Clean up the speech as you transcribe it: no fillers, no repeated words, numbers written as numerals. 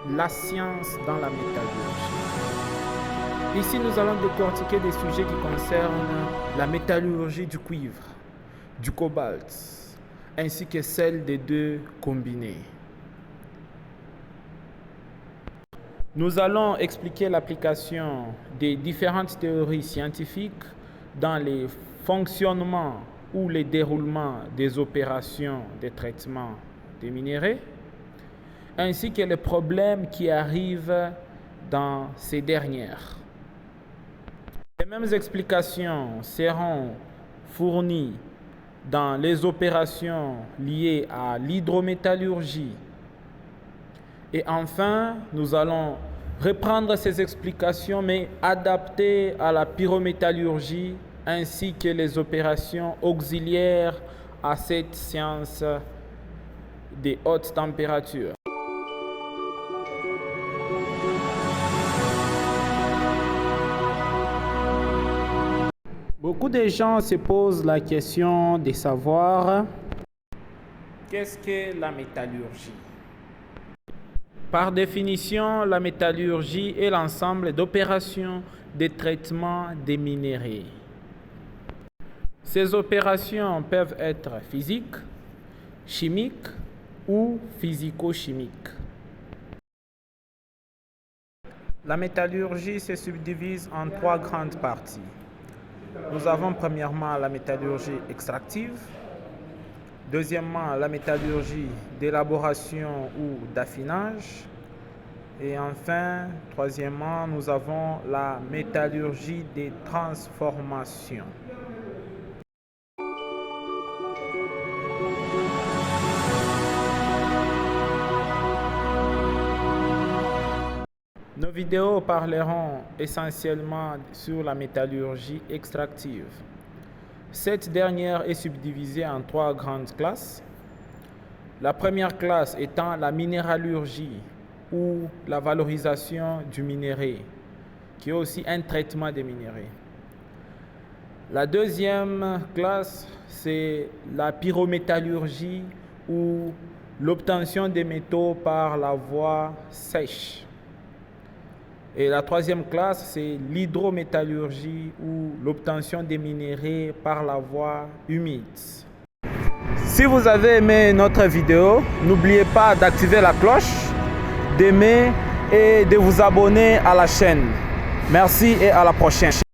la science dans la métallurgie. Ici, nous allons décortiquer des sujets qui concernent la métallurgie du cuivre, du cobalt, ainsi que celle des deux combinés. Nous allons expliquer l'application des différentes théories scientifiques dans les fonctionnements ou les déroulements des opérations de traitement des minéraux, ainsi que les problèmes qui arrivent dans ces dernières. Les mêmes explications seront fournies dans les opérations liées à l'hydrométallurgie. Et enfin, nous allons reprendre ces explications, mais adaptées à la pyrométallurgie, ainsi que les opérations auxiliaires à cette science des hautes températures. Beaucoup de gens se posent la question de savoir qu'est-ce que la métallurgie? Par définition, la métallurgie est l'ensemble d'opérations de traitement des minéraux. Ces opérations peuvent être physiques, chimiques ou physico-chimiques. La métallurgie se subdivise en trois grandes parties. Nous avons premièrement la métallurgie extractive, deuxièmement la métallurgie d'élaboration ou d'affinage, et enfin, troisièmement, nous avons la métallurgie des transformations. Nos vidéos parleront essentiellement sur la métallurgie extractive. Cette dernière est subdivisée en trois grandes classes. La première classe étant la minéralurgie ou la valorisation du minerai, qui est aussi un traitement des minéraux. La deuxième classe, c'est la pyrométallurgie ou l'obtention des métaux par la voie sèche. Et la troisième classe, c'est l'hydrométallurgie ou l'obtention des minéraux par la voie humide. Si vous avez aimé notre vidéo, n'oubliez pas d'activer la cloche, d'aimer et de vous abonner à la chaîne. Merci et à la prochaine.